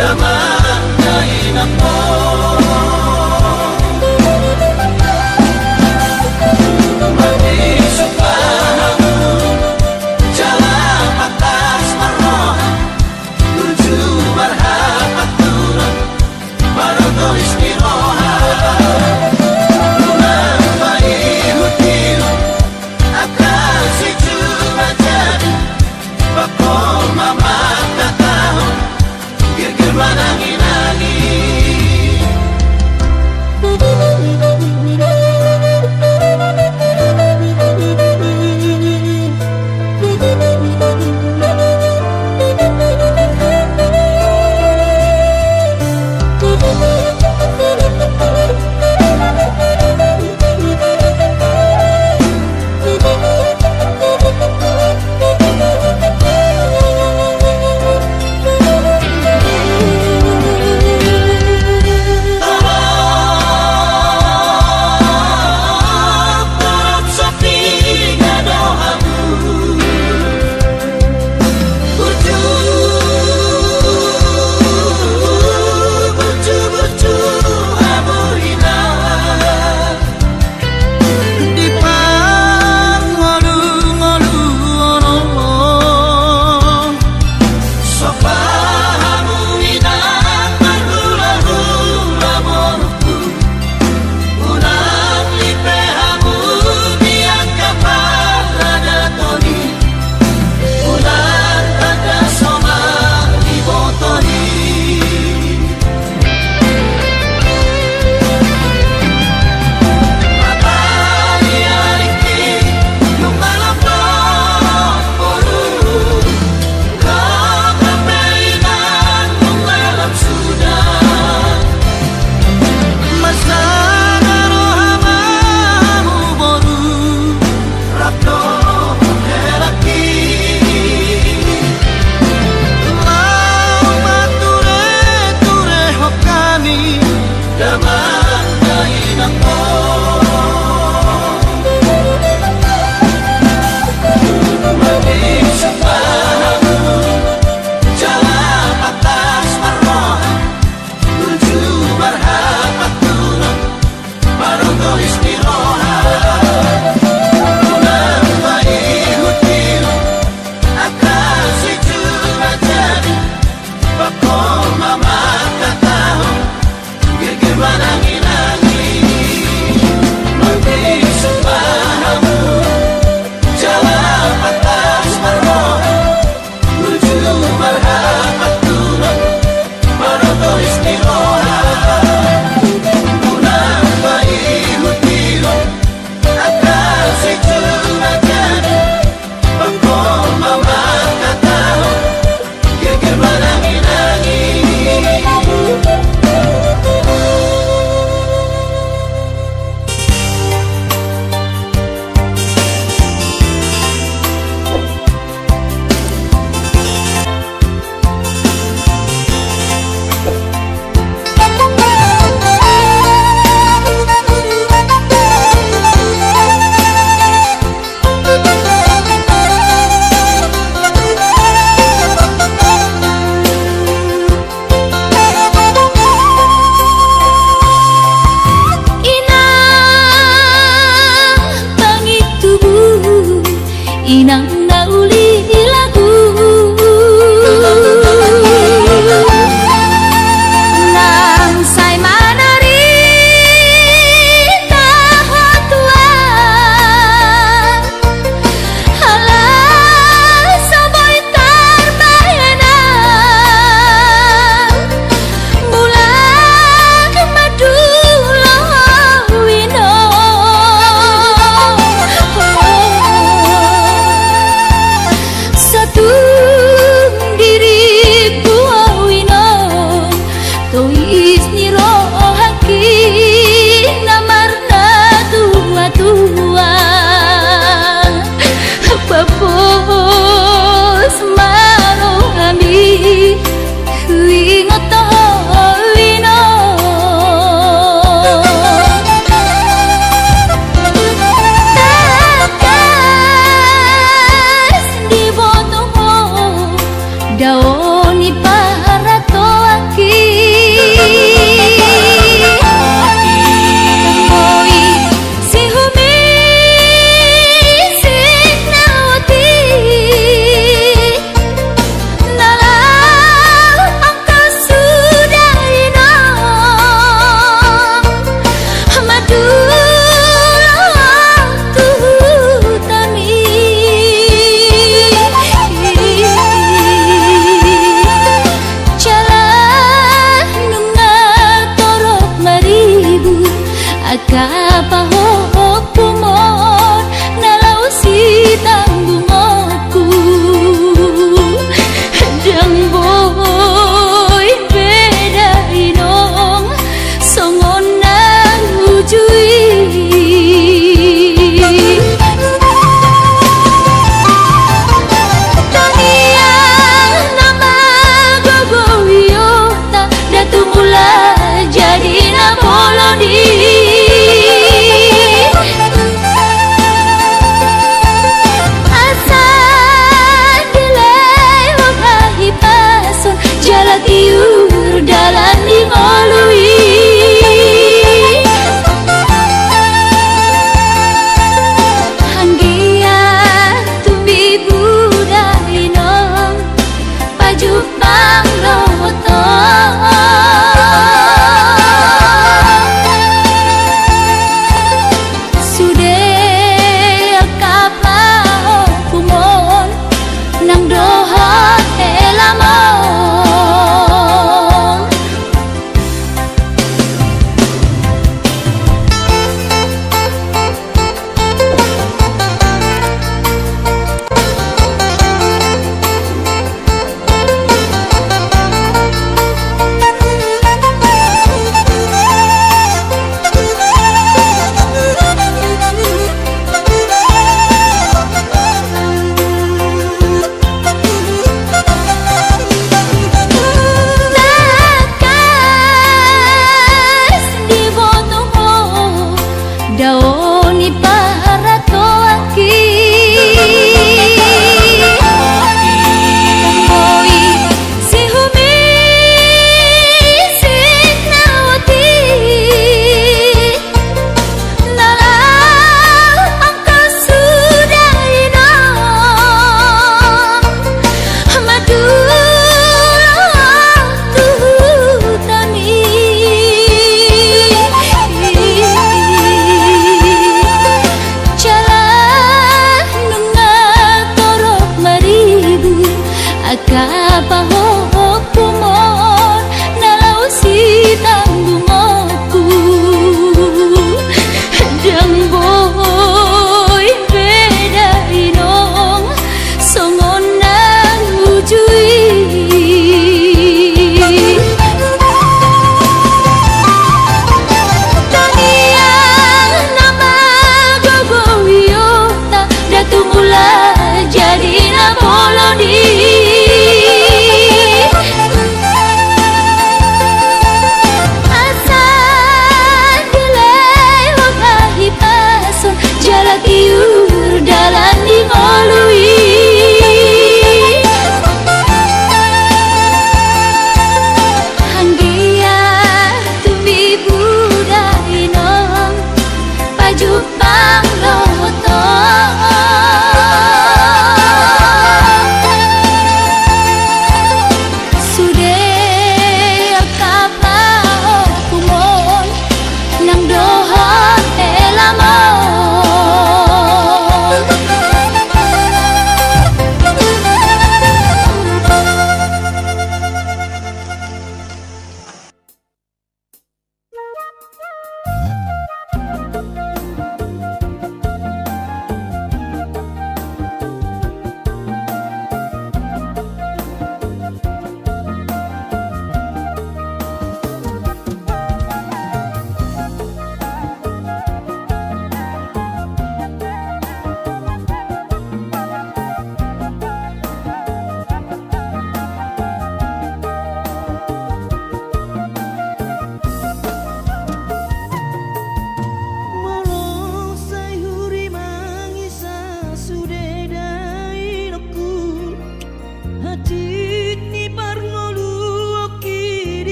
damangin ako. Magisok pa ako, jalan atas marohan, menuju marhab aturan, maroto istirohat. Pulang maihutin, akan si cuma jadi, bakal mama katahon, gir-gir manangin-angin. kapahok kumon nalaw si tanggungokku jang boy beda inong songon nang ujui tangian nama gogoyo tak datumula jadi namolodi tiur dalan di ngolui hanggia tumbi budai nong pajuk bang loto sudah kapau kumon nang dohot elamon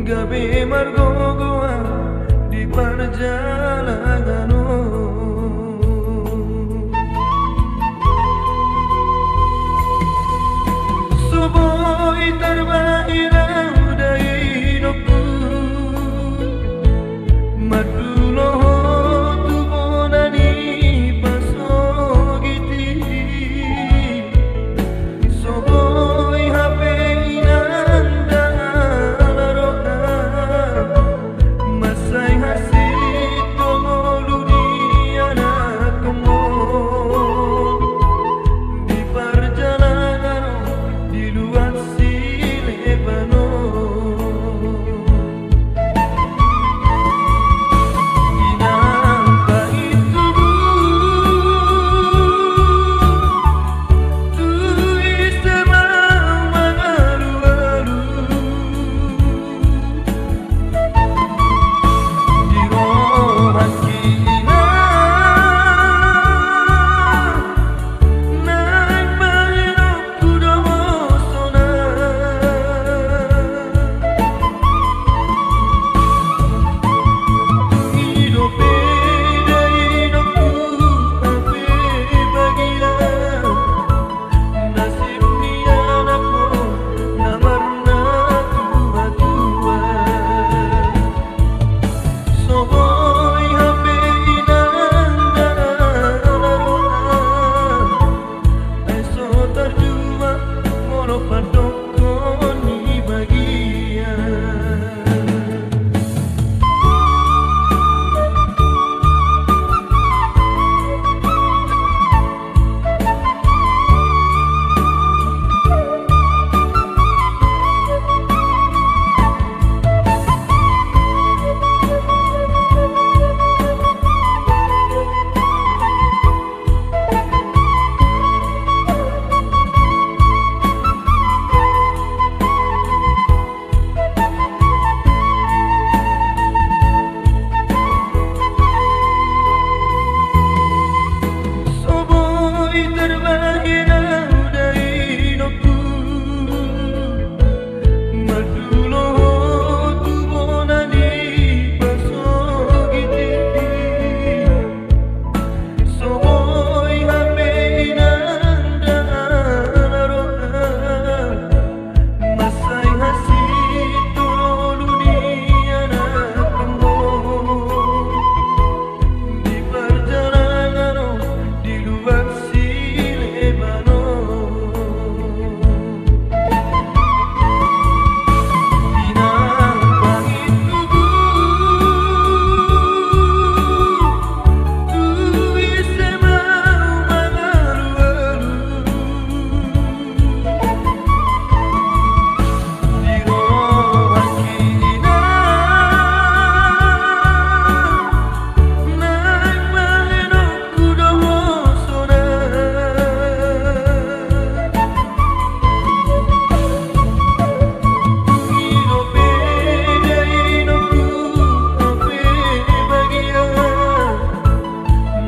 gabe margogoa di perjalananmu. Soboi terbahirau dari hidupku, maduloho tu bonani pasogiti. Soboi hape inanda laroka, masai hasit tolu di anak kemon. Di perjalanan di luar si Lebanon, inangka itu tu isema mangalu-alu di rohan kina naik mahirap kudosona. Hidup beda hidupku ape bagia, nasib ni anakku namarna tua-tua. Soboi hape inanda laroka, eso terdua molo padokon ni bagian. Soboi terbahirau dari hidupku, maduloho tu bonani pasogiti. Soboi hape inanda laroka, masai hasit tolu di anak kemon. Di perjalanan di luar si Lebanon, inangka itu tu isema mangalu-alu di rohan kina naik mahirap kudosona. Hidup beda hidupku ape bagia,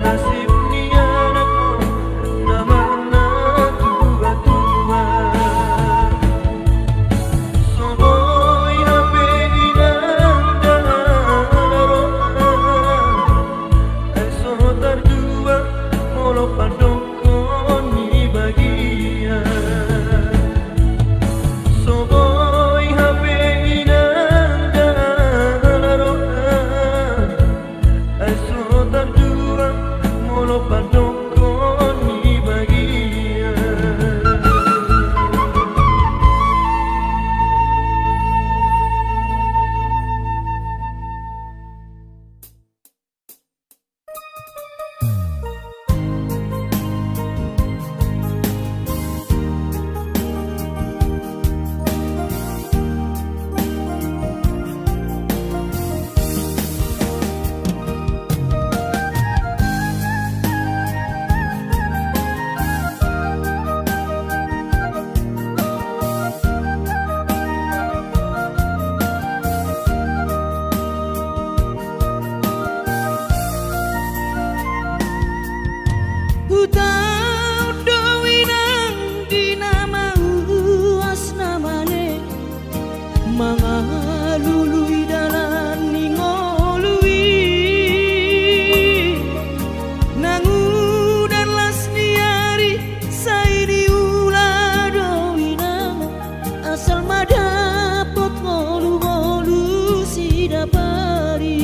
nasib ni anakku namarna tua-tua. Soboi hape inanda laroka, eso terdua molo padokon ni bagian. Soboi hape inanda laroka, eso terdua molo padokon ni bagian. Mangar lului dalan ningolui nangu dan las niari sairi ulah doina asal madapot ngolu-ngolu si dapari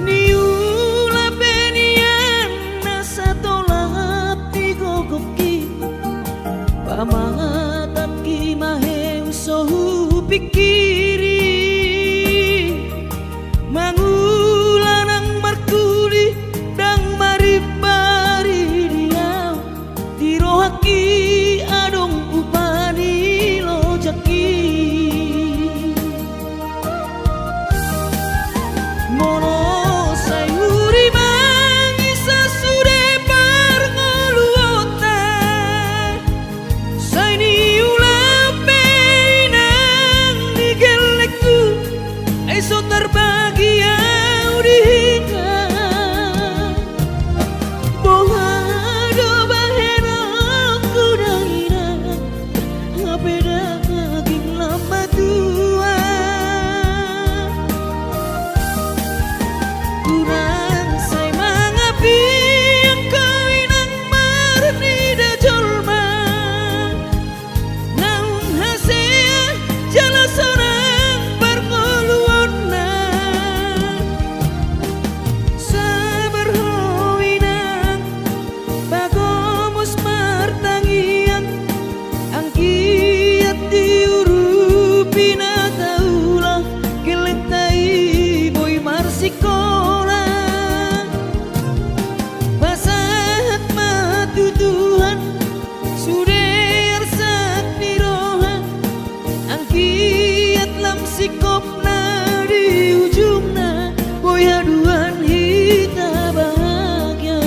niula benian nasa tolap digogoki pamatat ki maheng sohu pikiri mangulanang markuli dang maribari dia dirohaki adong upani lojaki mono sayuri mangisa sude parngoluota saini ulape nang digelekku eso terbagi audika bohado bahena kudaira ngapeda kaging lama tua kurang say mangapi ang kawinang marni da jolma naung hasea jala sorang parngoluon na sabar hoinang bagomos martangian ang kiat diurupi na taulah gelentai boy marsikola basahat matutuhan suder sak niroha ang kiat lam sikop na di ujung na boy haduan hita bahagia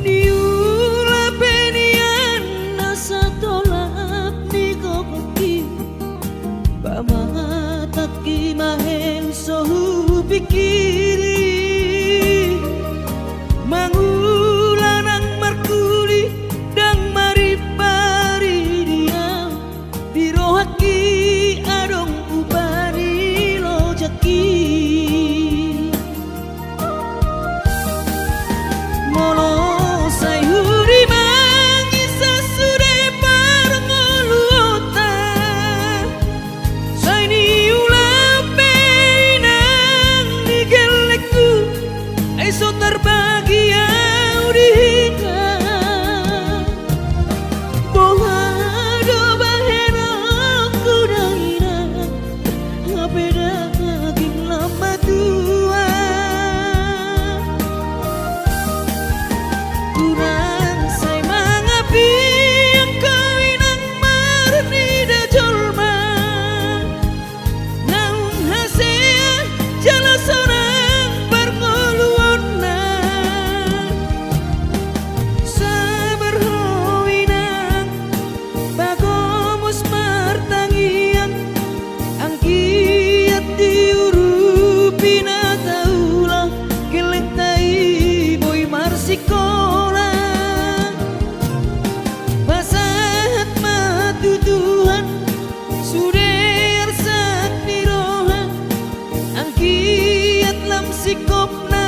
niula benian nasa tolap digogoki pamatat ki maheng sohu pikiri mangulanang markuli dang maribari dia dirohaki adong upani lojaki mono sayuri mangisa sude parngoluota saini ulape nang digelekku eso terbagi audika bohado bahena kudaira ngapeda kaging lama tua kurang say mangapi ang kawinang marni da jolma naung hasea jala sorang parngoluon na sabar hoinang bagomos martangian ang kiat diurupi na taulah gelentai boy marsikola basahat matutuhan suder sak niroha ang kiat lam sikop na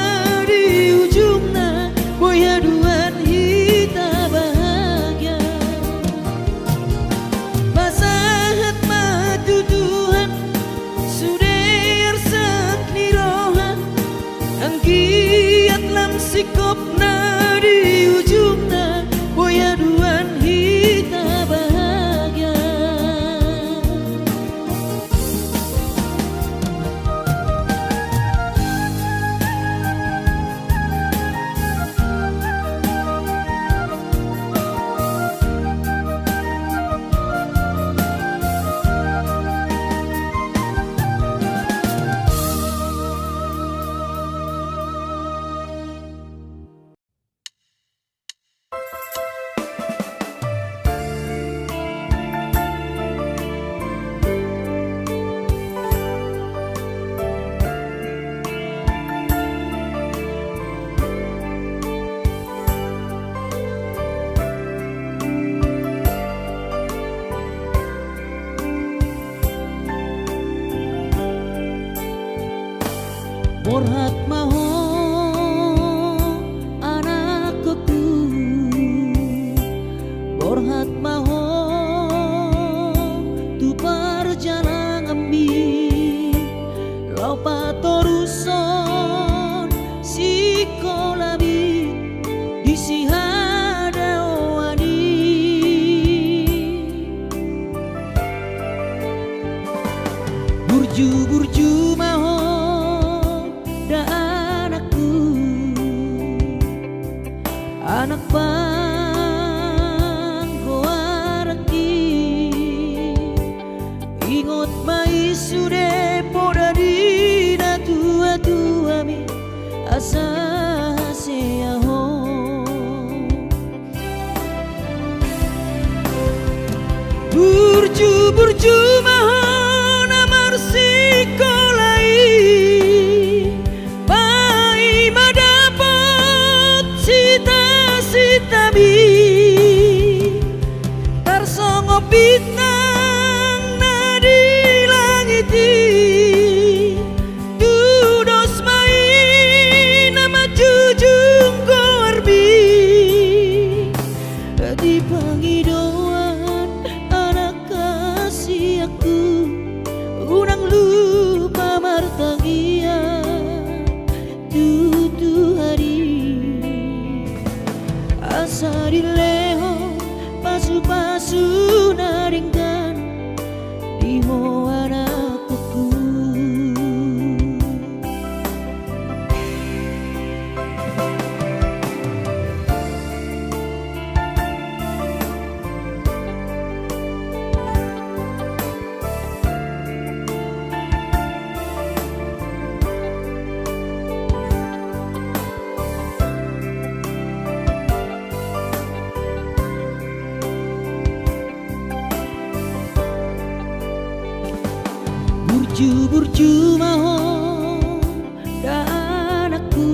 di ujung na boy haduan hita bahagia basahat matutuhan suder sak niroha ang kiat lam sikop na di ujung na boy haduan hita bahagia anak panggoaraki ingot mai sude poda dina tua mi asa seaho burju mahon amar sikolai pai madapat sita bi tarsongo bintang nadi langiti dudos mai nama jujung korbi di pangidauan anak kasih aku unang lupa martangia tutu hari asari leho pasu naringkan di anakku burju mahon dan aku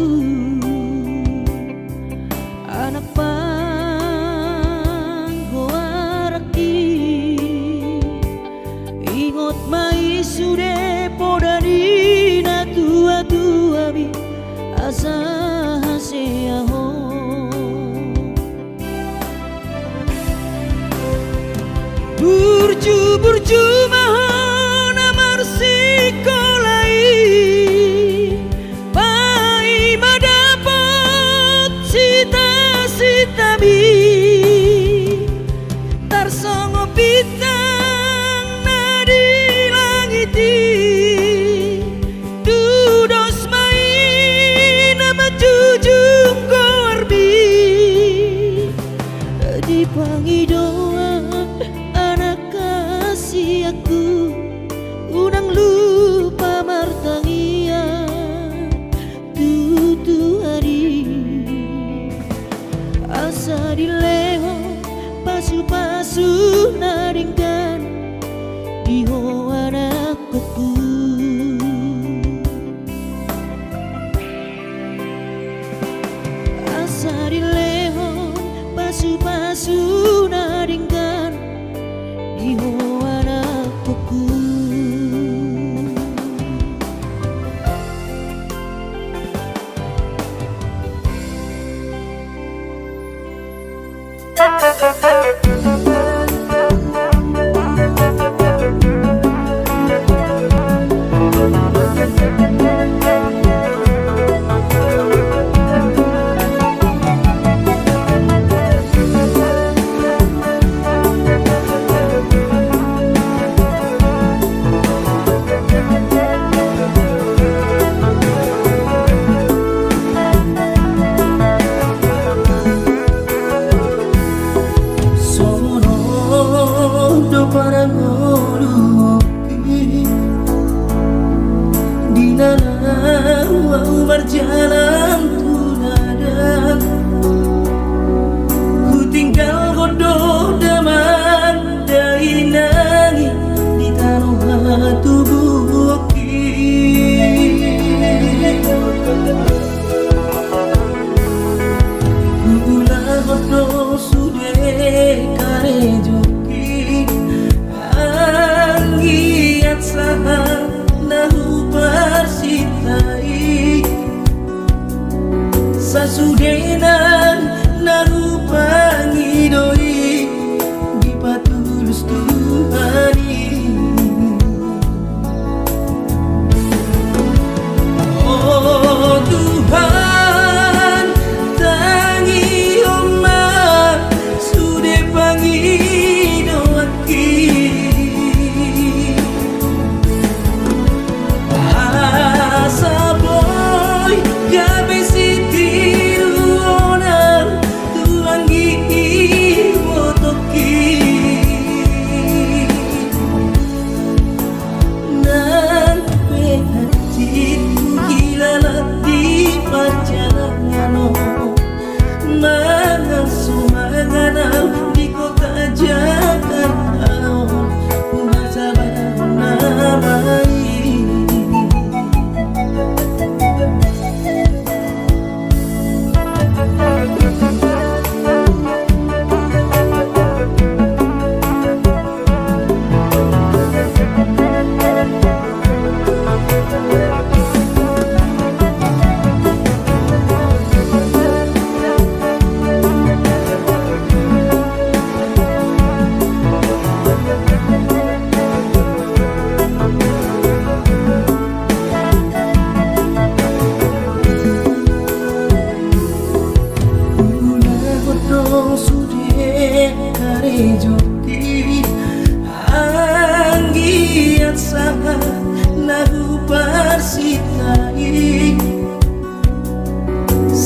anak panggoaraki ingot mai sude poda dina tua mi asa seaho burju mahon amar sikolai pai madapat sita bi tarsongo bintang nadi langiti dudos mai nama jujung korbi di pangidauan anak kasih aku unang lupa martangia tutu hari asa dileho pasu naringkan di anakku asa dileho pasu naringkan di anakku berjalan tunadang ku tinggal godoh daman dari nangi di tanah tubuh gula godoh sude kare joki anggiat saha nahu persitai sasudenan narupangi doi di patulus Tuhani oh Tuhan tangi oma sude pangi doaki asa boy gabe sitiru onar tu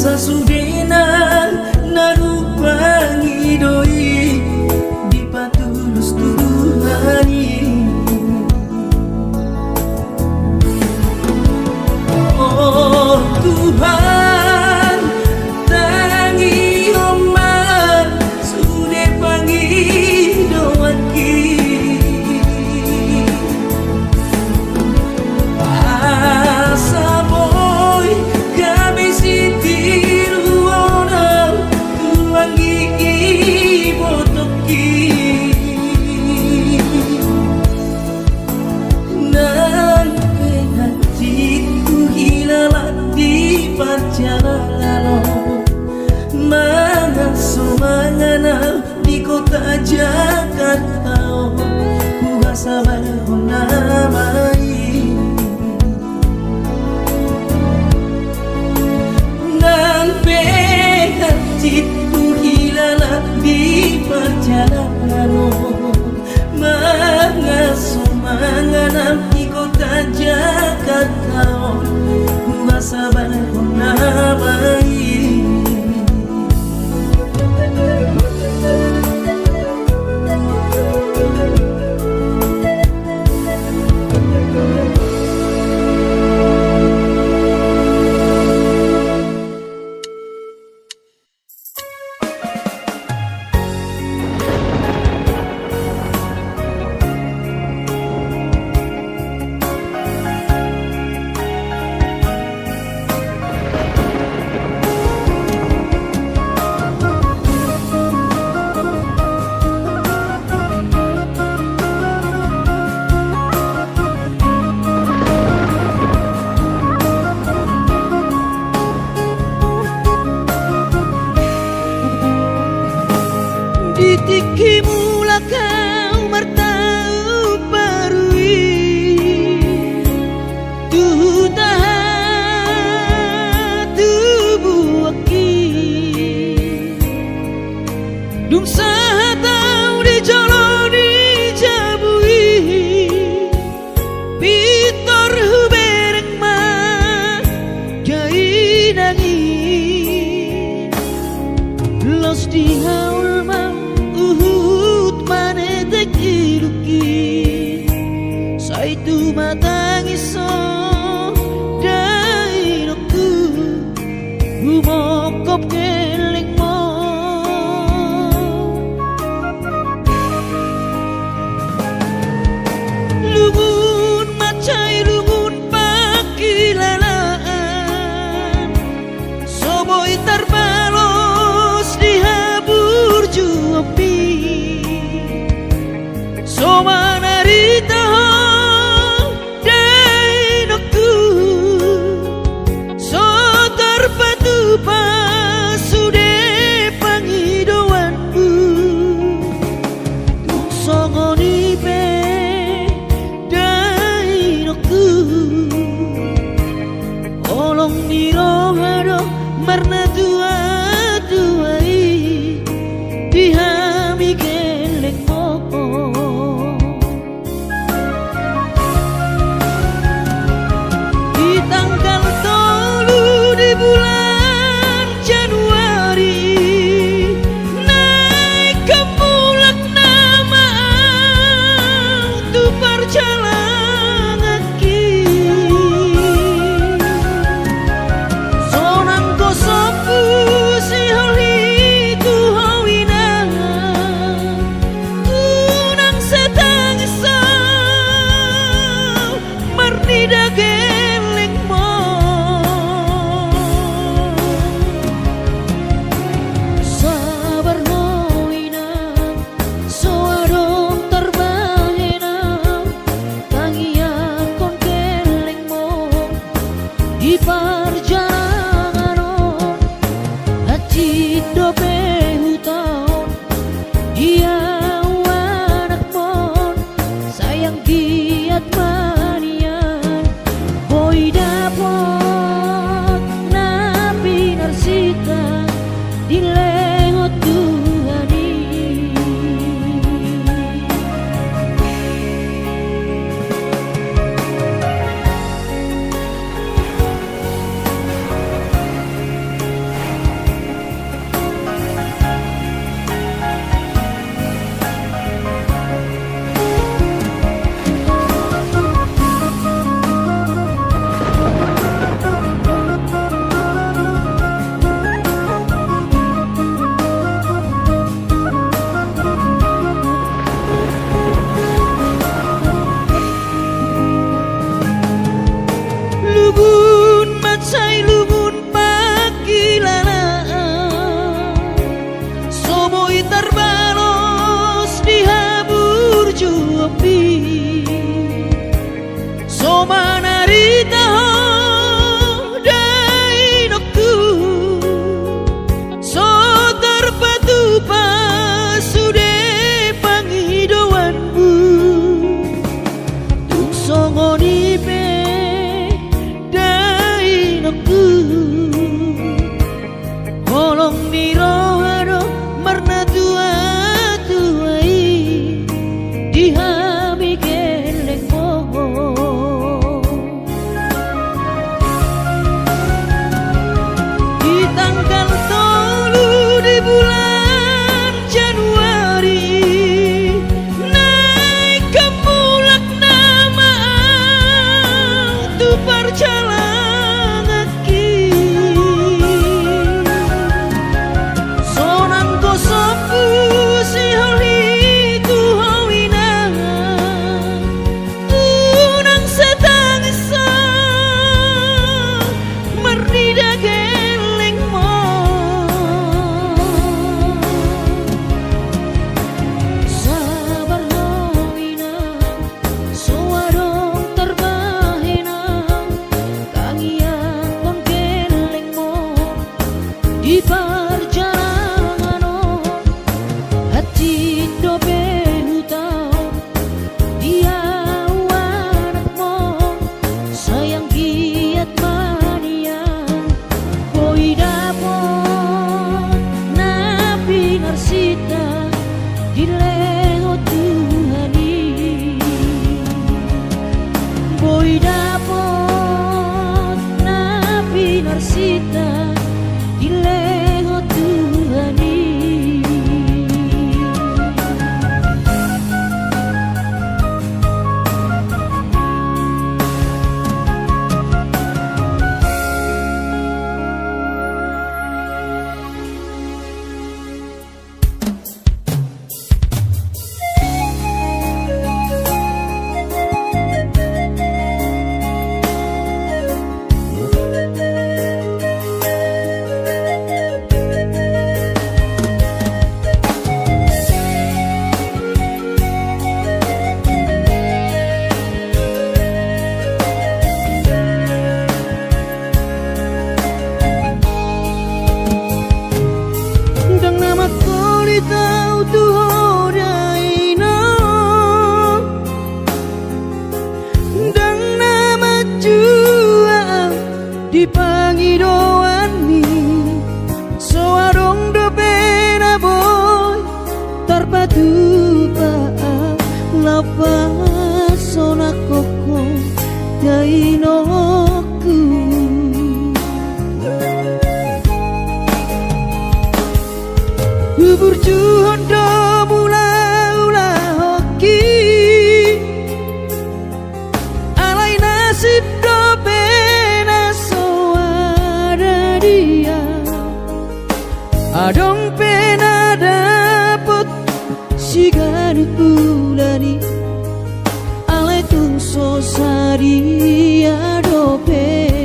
sasudena narupangi doi di patulus Tuhani. Oh Tuhan, tangi oman sude pangi doaki asa boy kami sitiru orang tuangi botoki nan hatiku hilang di perjalanan mana sumangana di kota Jakarta kuasa berhunamai nampe hatiku hilang di perjalanan mana sumangana di kota Jakarta kuasa berhunamai. Ditiki mula kau martau parui tu tahan tubuh aki dung sahatau di joloni jabui pitor hubereng ma jai nangi los di haul ma uhut manetek iruki saitu matangiso dainoku humokop keleng mo lungun macai lungun pakilalaan soboy tarbalos dihabur juapi Soma narita dainoku so terpatu pasude pangidoanku tung songoni pe dainoku olong nirohado marna tua tuai dihami kelek mo tanggal 3 di bulan Januari naik ke mulak nama tu perjalanan ki sonang kosoku di perjalanan hati do behutau dia anakmu sayang giat mania boy dapon nabi narsita dileho Tuhani boy dapon nabi narsita dileho Tuhani. Tahu tuh daino dan nama jua dipangi doani soarong do pena boy terpadu paa lapas sona koko dainoku Burjuhon do mula-ula hoki alai nasib do pena so ada dia adong pena dapot si gadut bulani alai tung so saria do pena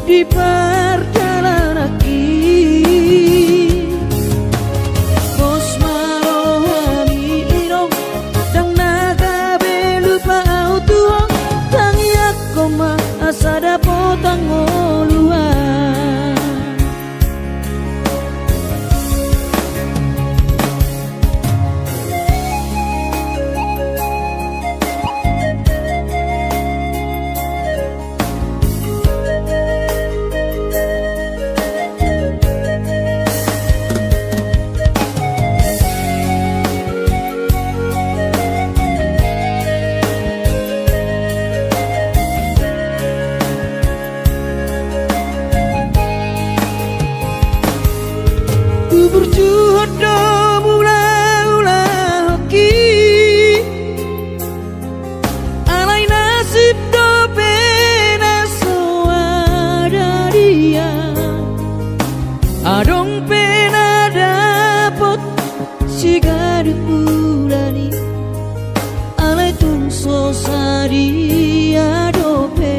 di perjalanan bos marohani irong dang naga belupa autuo tangiak koma asada potang oluan Burjuhon do mula-ula hoki alai nasib do pena so ada dia adong pena dapot si gadut bulani alai tung so sadia do pena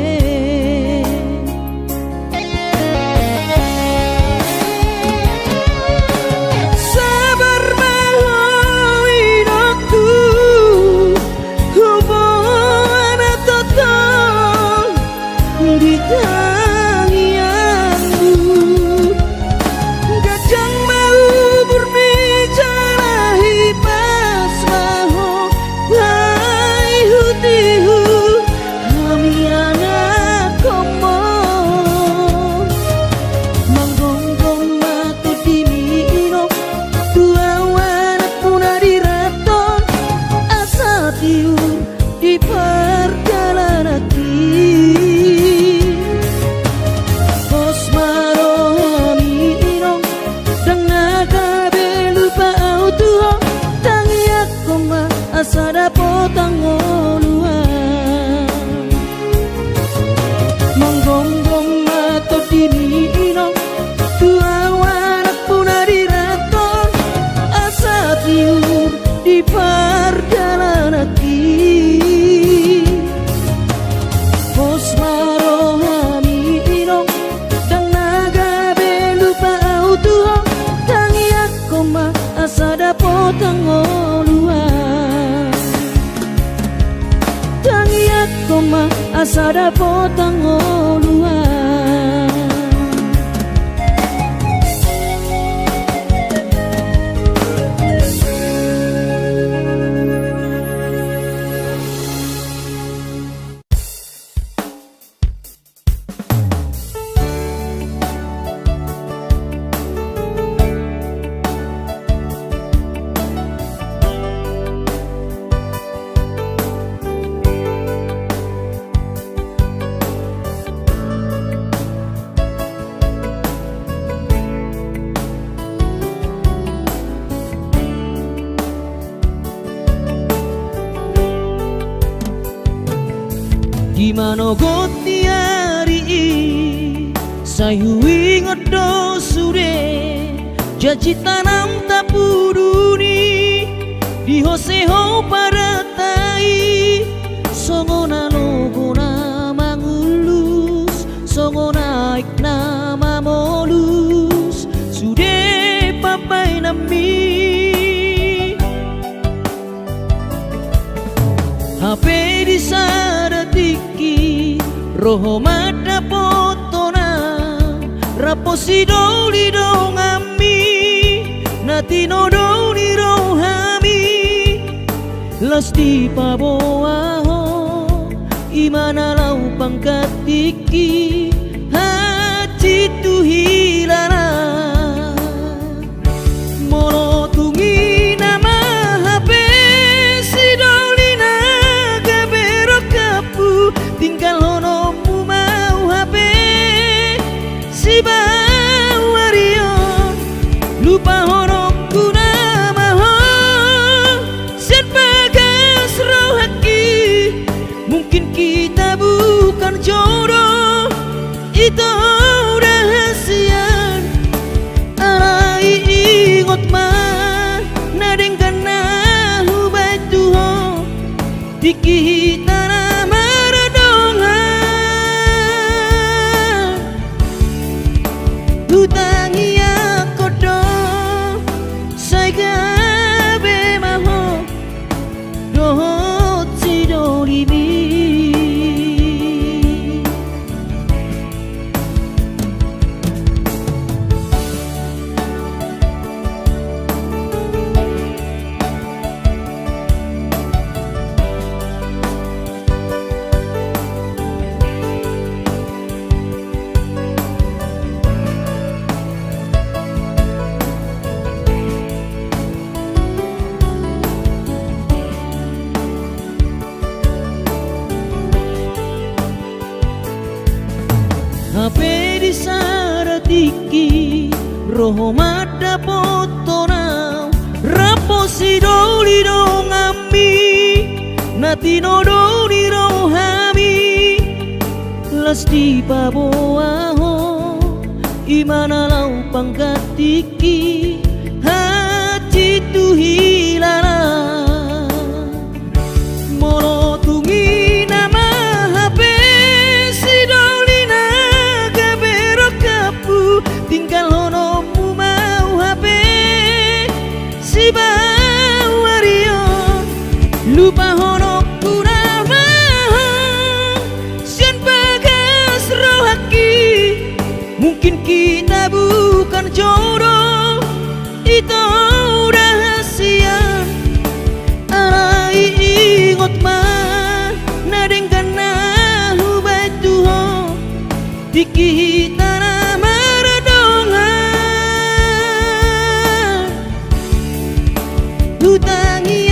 pardalanaki Pos marohami inong dan naga belupa autuho tangi ako asada potang oluan tangi ako asada potang oluan Di mana got tiari sayu ingat do sure janji tanam tapuduni di hoseho pada tai songona logona mangulus songona iknama molus sude papai nami HP di sadatiki roho mata potona raposi doli dongami natino doli rohami lasti paboaho imana lau pangkatiki hati tu hilana mono tungi nama HP si doli naga berokapu tinggal honomu mau HP si bawario lupa honokku nama ho sen bagas rohaki mungkin kita bukan jodoh itu rahasian arai ingot mah nadengkan nahu batuho dikita Utangi aku dong Saya gabe maho Dohot si dolibi HP di saratiki roho mata potona raposi doli dongami natino doli rohami lasti paboaho imana lau pangkatiki hati tu hilana mono tungi nama HP si doli naga berokapu tinggal honomu mau HP si bawario lupa honokku nama sian bagas rohaki mungkin kita bukan jodoh itu rahasian arai ingot mah nadengkan nahu batuho dikita nama redongan utangi